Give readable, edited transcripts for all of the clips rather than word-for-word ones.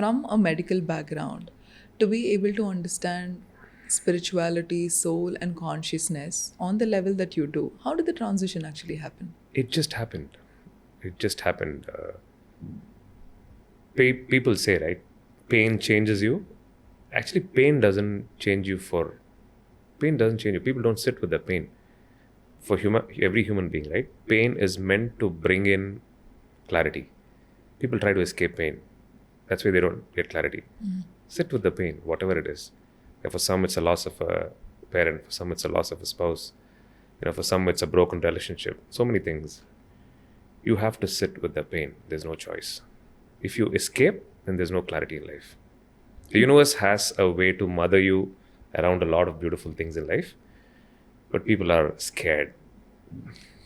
from a medical background to be able to understand spirituality, soul, and consciousness on the level that you do? How did the transition actually happen? It just happened. It just happened. People say, right, pain changes you. Actually, pain doesn't change you. People don't sit with the pain. For every human being, right? Pain is meant to bring in clarity. People try to escape pain. That's why they don't get clarity. Sit with the pain, whatever it is. For some, it's a loss of a parent. For some, it's a loss of a spouse. For some, it's a broken relationship. So many things. You have to sit with the pain. There's no choice. If you escape, then there's no clarity in life. The universe has a way to mother you around a lot of beautiful things in life, but people are scared.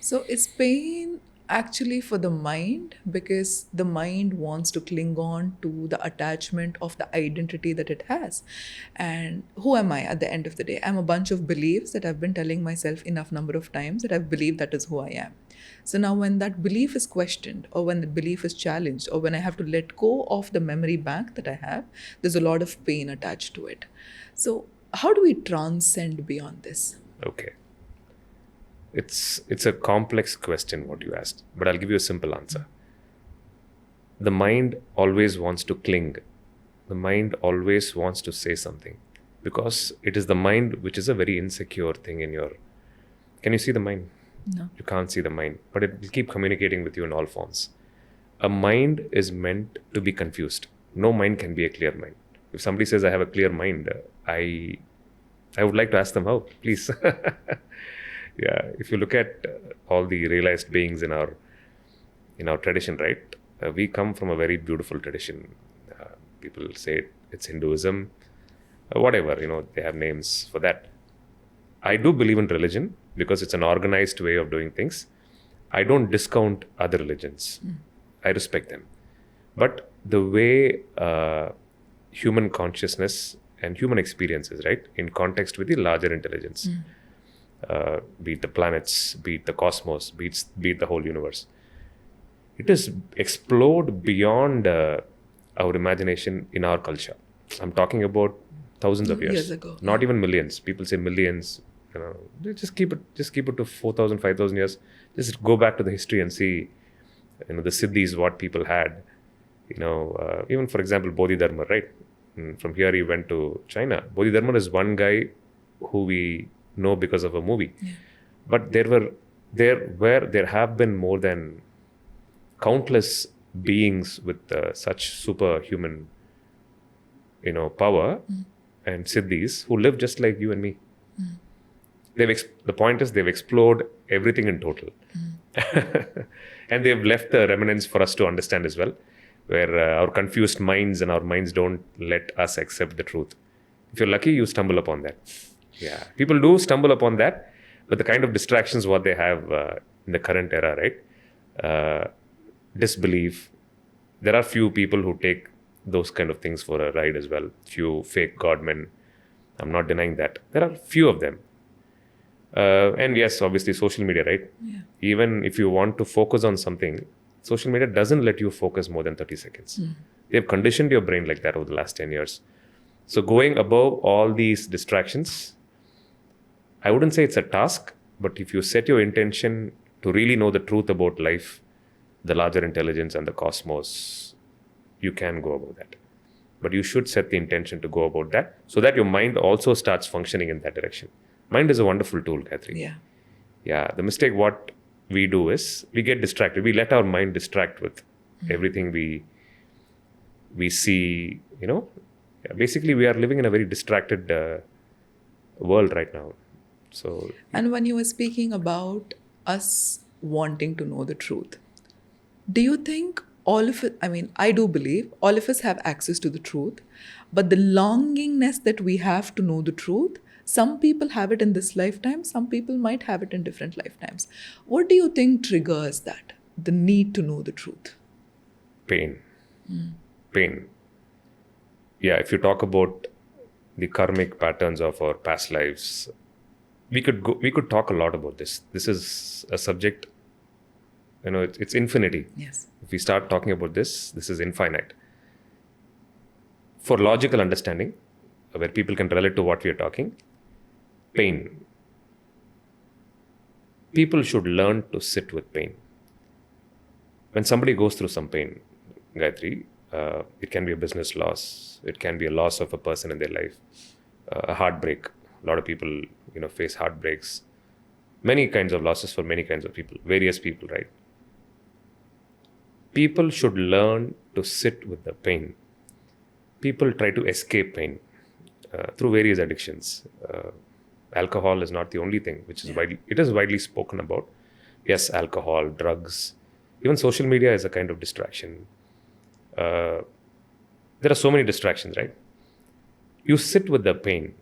So is pain actually for the mind, because the mind wants to cling on to the attachment of the identity that it has? And who am I at the end of the day? I'm a bunch of beliefs that I've been telling myself enough number of times that I've believed that is who I am. So now when that belief is questioned, or when the belief is challenged, or when I have to let go of the memory bank that I have, there's a lot of pain attached to it. So how do we transcend beyond this? Okay. It's a complex question what you asked, but I'll give you a simple answer. The mind always wants to cling. The mind always wants to say something, because it is the mind which is a very insecure thing in your... Can you see the mind? No. You can't see the mind, but it will keep communicating with you in all forms. A mind is meant to be confused. No mind can be a clear mind. If somebody says I have a clear mind, I would like to ask them how, please. Yeah, if you look at all the realized beings in our tradition, right? We come from a very beautiful tradition. People say it's Hinduism, whatever, they have names for that. I do believe in religion because it's an organized way of doing things. I don't discount other religions. I respect them. But the way human consciousness and human experiences, right, in context with the larger intelligence, be it the planets, be it the cosmos, be it the whole universe, it is explode beyond our imagination in our culture. I'm talking about thousands of years ago. Not even millions. People say millions. Just keep it to 4,000, 5,000 years. Just go back to the history and see, the siddhis, what people had. Even for example, Bodhidharma, right? From here he went to China. Bodhidharma is one guy who we know because of a movie. Yeah. But there have been more than countless beings with such superhuman, power and siddhis who live just like you and me. The point is they've explored everything in total. And they've left the remnants for us to understand as well, where our confused minds and our minds don't let us accept the truth. If you're lucky, you stumble upon that. Yeah, people do stumble upon that, but the kind of distractions what they have in the current era, right? Disbelief. There are few people who take those kind of things for a ride as well. Few fake godmen. I'm not denying that. There are few of them. And yes, obviously social media, right? Yeah. Even if you want to focus on something, social media doesn't let you focus more than 30 seconds. They've conditioned your brain like that over the last 10 years. So going above all these distractions, I wouldn't say it's a task, but if you set your intention to really know the truth about life, the larger intelligence and the cosmos, you can go about that. But you should set the intention to go about that so that your mind also starts functioning in that direction. Mind is a wonderful tool, Kathryn. Yeah. Yeah. The mistake what we do is we get distracted. We let our mind distract with everything we see, Yeah, basically we are living in a very distracted world right now. So. And when you were speaking about us wanting to know the truth, do you think all of it, I do believe all of us have access to the truth, but the longingness that we have to know the truth, some people have it in this lifetime, some people might have it in different lifetimes. What do you think triggers that, the need to know the truth? Pain. Pain. Yeah, if you talk about the karmic patterns of our past lives, we could talk a lot about this. This is a subject, it's infinity. Yes. If we start talking about this is infinite. For logical understanding, where people can relate to what we are talking, pain. People should learn to sit with pain. When somebody goes through some pain, Gayatri, it can be a business loss, it can be a loss of a person in their life, a heartbreak. A lot of people, face heartbreaks. Many kinds of losses for many kinds of people, various people, right? People should learn to sit with the pain. People try to escape pain through various addictions. Alcohol is not the only thing, which is widely spoken about. Yes, alcohol, drugs, even social media is a kind of distraction. There are so many distractions, right? You sit with the pain,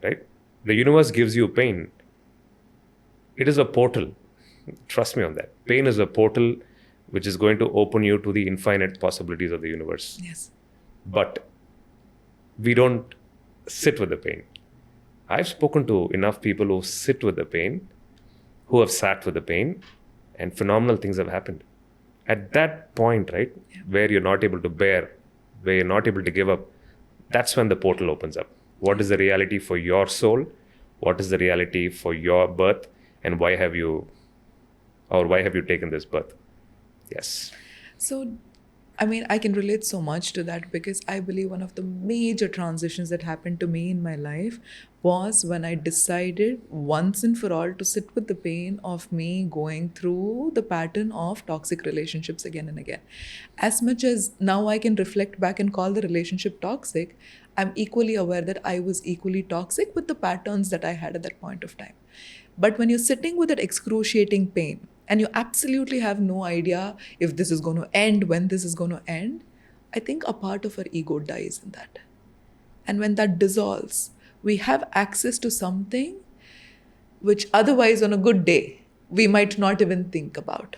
right? The universe gives you pain. It is a portal. Trust me on that. Pain is a portal which is going to open you to the infinite possibilities of the universe. Yes. But we don't sit with the pain. I've spoken to enough people who sit with the pain, who have sat with the pain, and phenomenal things have happened. At that point, right, where you're not able to bear, where you're not able to give up, that's when the portal opens up. What is the reality for your soul? What is the reality for your birth? And why have you taken this birth? Yes. So, I can relate so much to that because I believe one of the major transitions that happened to me in my life was when I decided once and for all to sit with the pain of me going through the pattern of toxic relationships again and again. As much as now I can reflect back and call the relationship toxic, I'm equally aware that I was equally toxic with the patterns that I had at that point of time. But when you're sitting with that excruciating pain, and you absolutely have no idea if this is going to end, when this is going to end, I think a part of our ego dies in that. And when that dissolves, we have access to something which otherwise on a good day, we might not even think about.